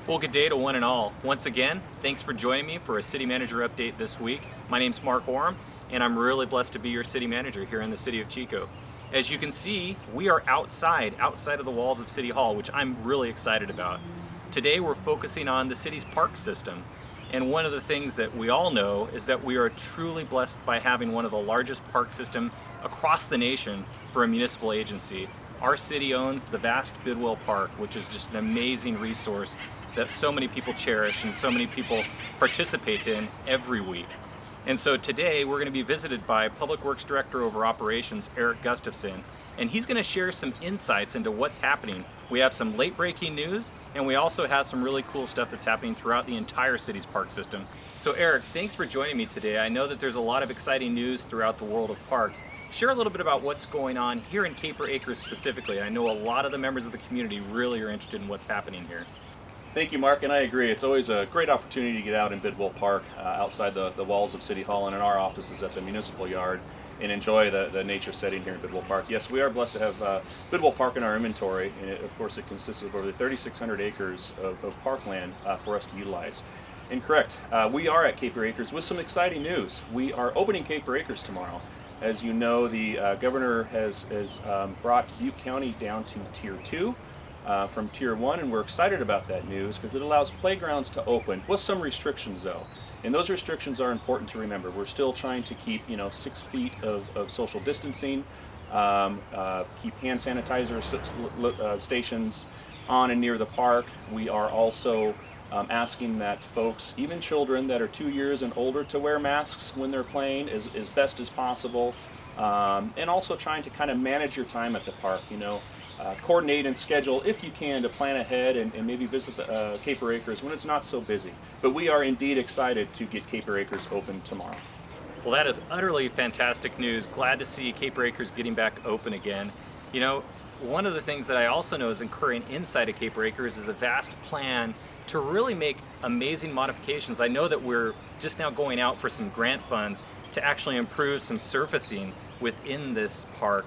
Well, good day to one and all. Once again, thanks for joining me for a city manager update this week. My name's Mark Orme, and I'm really blessed to be your city manager here in the city of Chico. As you can see, we are outside of the walls of City Hall, which I'm really excited about. Today we're focusing on the city's park system. And one of the things that we all know is that we are truly blessed by having one of the largest park system across the nation for a municipal agency. Our city owns the vast Bidwell Park, which is just an amazing resource that so many people cherish and so many people participate in every week. And so today we're going to be visited by Public Works Director over Operations, Erik Gustafson, and he's going to share some insights into what's happening. We have some late breaking news, and we also have some really cool stuff that's happening throughout the entire city's park system. So Erik, thanks for joining me today. I know that there's a lot of exciting news throughout the world of parks. Share a little bit about what's going on here in Caper Acres specifically. I know a lot of the members of the community really are interested in what's happening here. Thank you, Mark, and I agree. It's always a great opportunity to get out in Bidwell Park, outside the walls of City Hall and in our offices at the municipal yard, and enjoy the nature setting here in Bidwell Park. Yes, we are blessed to have Bidwell Park in our inventory, and of course it consists of over 3,600 acres of parkland for us to utilize. And correct, we are at Caper Acres with some exciting news. We are opening Caper Acres tomorrow. As you know, the governor has brought Butte County down to Tier 2. From Tier 1, and we're excited about that news because it allows playgrounds to open with some restrictions though. And those restrictions are important to remember. We're still trying to keep 6 feet of social distancing, keep hand sanitizer stations on and near the park. We are also asking that folks, even children that are 2 years and older, to wear masks when they're playing as best as possible. And also trying to kind of manage your time at the park, coordinate and schedule if you can to plan ahead and maybe visit the Caper Acres when it's not so busy. But we are indeed excited to get Caper Acres open tomorrow. Well, that is utterly fantastic news. Glad to see Caper Acres getting back open again. One of the things that I also know is occurring inside of Caper Acres is a vast plan to really make amazing modifications. I know that we're just now going out for some grant funds to actually improve some surfacing within this park.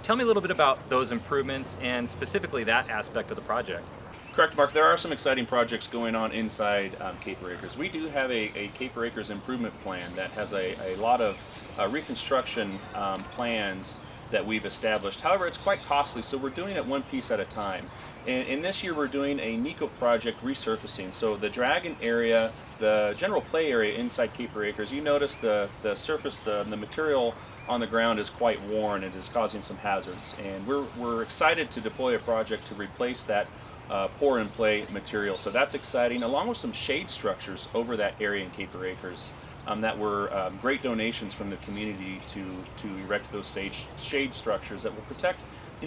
Tell me a little bit about those improvements and specifically that aspect of the project. Correct, Mark. There are some exciting projects going on inside Caper Acres. We do have a Caper Acres improvement plan that has a lot of reconstruction plans that we've established. However, it's quite costly, so we're doing it one piece at a time. And this year we're doing a NECO project resurfacing. So the Dragon area, the general play area inside Caper Acres, you notice the surface, the material on the ground is quite worn and is causing some hazards. And we're excited to deploy a project to replace that pour and play material. So that's exciting, along with some shade structures over that area in Caper Acres that were great donations from the community to erect those shade structures that will protect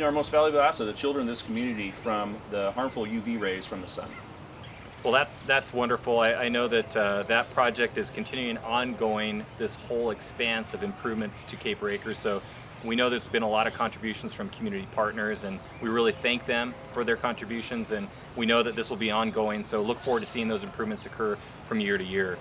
our most valuable asset, the children in this community, from the harmful UV rays from the sun. Well, that's wonderful. I know that that project is continuing ongoing, this whole expanse of improvements to Caper Acres. So we know there's been a lot of contributions from community partners, and we really thank them for their contributions, and we know that this will be ongoing. So look forward to seeing those improvements occur from year to year.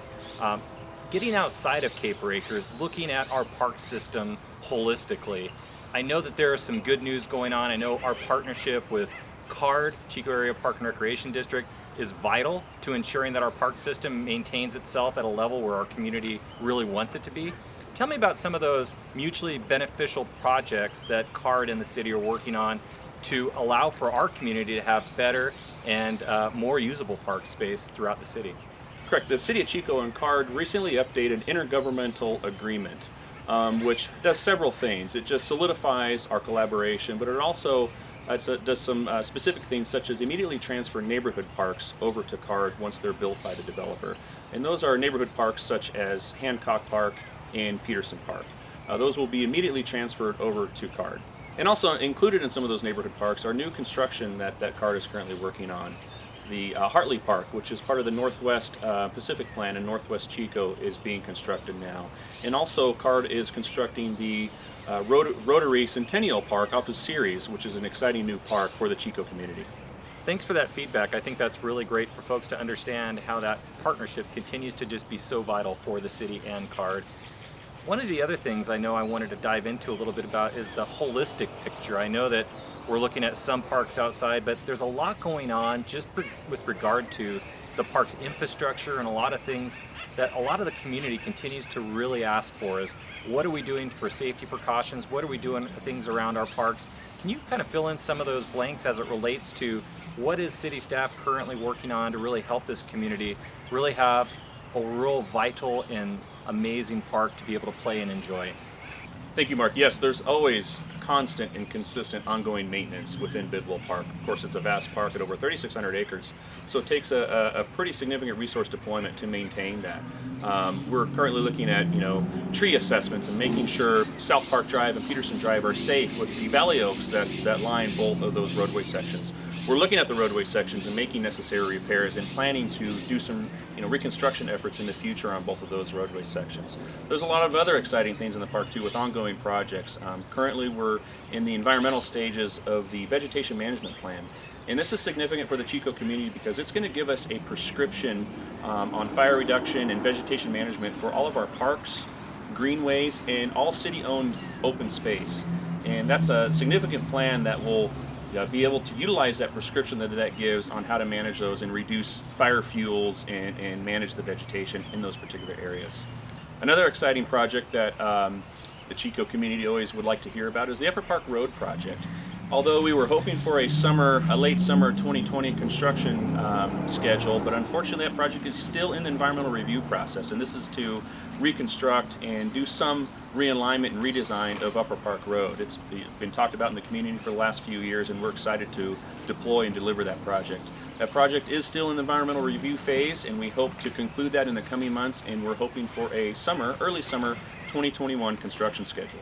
Getting outside of Caper Acres, looking at our park system holistically, I know that there is some good news going on. I know our partnership with CARD, Chico Area Park and Recreation District, is vital to ensuring that our park system maintains itself at a level where our community really wants it to be. Tell me about some of those mutually beneficial projects that CARD and the city are working on to allow for our community to have better and more usable park space throughout the city. Correct. The City of Chico and CARD recently updated intergovernmental agreement, which does several things. It just solidifies our collaboration, but it also does some specific things, such as immediately transfer neighborhood parks over to CARD once they're built by the developer. And those are neighborhood parks such as Hancock Park and Peterson Park. Those will be immediately transferred over to CARD. And also included in some of those neighborhood parks are new construction that CARD is currently working on. The Hartley Park, which is part of the Northwest Pacific Plan in Northwest Chico, is being constructed now. And also CARD is constructing the Rotary Centennial Park off of Ceres, which is an exciting new park for the Chico community. Thanks for that feedback. I think that's really great for folks to understand how that partnership continues to just be so vital for the city and CARD. One of the other things I know I wanted to dive into a little bit about is the holistic picture. I know that We're looking at some parks outside, but there's a lot going on just with regard to the park's infrastructure and a lot of things that a lot of the community continues to really ask for is, what are we doing for safety precautions? What are we doing things around our parks? Can you kind of fill in some of those blanks as it relates to what is city staff currently working on to really help this community really have a real vital and amazing park to be able to play and enjoy? Thank you, Mark. Yes, there's always constant and consistent ongoing maintenance within Bidwell Park. Of course, it's a vast park at over 3,600 acres, so it takes a pretty significant resource deployment to maintain that. We're currently looking at, tree assessments and making sure South Park Drive and Peterson Drive are safe with the valley oaks that line both of those roadway sections. We're looking at the roadway sections and making necessary repairs and planning to do some reconstruction efforts in the future on both of those roadway sections. There's a lot of other exciting things in the park too with ongoing projects. Currently we're in the environmental stages of the vegetation management plan. And this is significant for the Chico community because it's going to give us a prescription on fire reduction and vegetation management for all of our parks, greenways, and all city-owned open space. And that's a significant plan that will be able to utilize that prescription that gives on how to manage those and reduce fire fuels and manage the vegetation in those particular areas. Another exciting project that the Chico community always would like to hear about is the Upper Park Road project. Although we were hoping for a late summer 2020 construction schedule, but unfortunately that project is still in the environmental review process, and this is to reconstruct and do some realignment and redesign of Upper Park Road. It's been talked about in the community for the last few years, and we're excited to deploy and deliver that project. That project is still in the environmental review phase, and we hope to conclude that in the coming months, and we're hoping for a early summer 2021 construction schedule.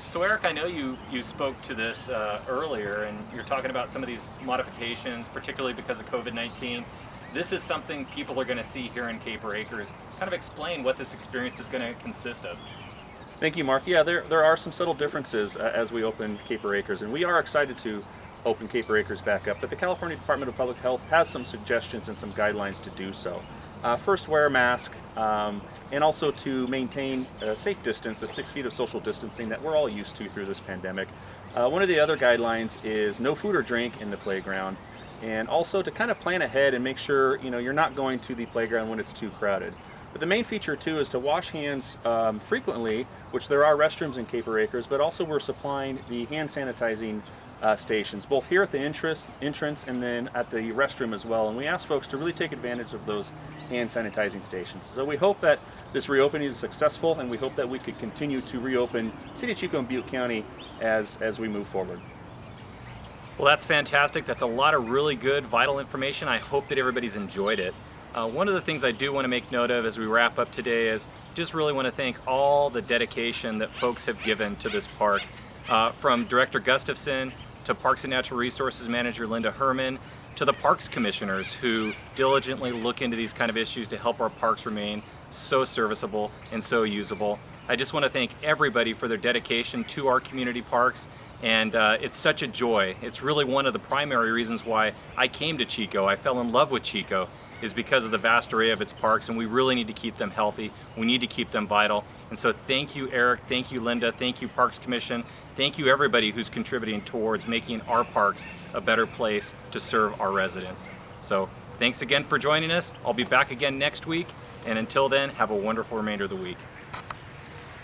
So Erik, I know you spoke to this earlier, and you're talking about some of these modifications, particularly because of COVID-19. This is something people are going to see here in Caper Acres. Kind of explain what this experience is going to consist of. Thank you, Mark. Yeah, there are some subtle differences as we open Caper Acres, and we are excited to open Caper Acres back up, but the California Department of Public Health has some suggestions and some guidelines to do so. First, wear a mask, and also to maintain a safe distance, the 6 feet of social distancing that we're all used to through this pandemic. One of the other guidelines is no food or drink in the playground, and also to kind of plan ahead and make sure you're not going to the playground when it's too crowded. But the main feature too is to wash hands frequently, which there are restrooms in Caper Acres, but also we're supplying the hand sanitizing stations, both here at the entrance and then at the restroom as well. And we ask folks to really take advantage of those hand sanitizing stations. So we hope that this reopening is successful, and we hope that we could continue to reopen City of Chico and Butte County as we move forward. Well, that's fantastic. That's a lot of really good, vital information. I hope that everybody's enjoyed it. One of the things I do want to make note of as we wrap up today is just really want to thank all the dedication that folks have given to this park. From Director Gustafson to Parks and Natural Resources Manager Linda Herman to the Parks Commissioners who diligently look into these kind of issues to help our parks remain so serviceable and so usable. I just want to thank everybody for their dedication to our community parks, and it's such a joy. It's really one of the primary reasons why I came to Chico. I fell in love with Chico is because of the vast array of its parks, and we really need to keep them healthy. We need to keep them vital. And so thank you, Erik, thank you, Linda, thank you, Parks Commission, thank you everybody who's contributing towards making our parks a better place to serve our residents. So thanks again for joining us. I'll be back again next week, and until then, have a wonderful remainder of the week.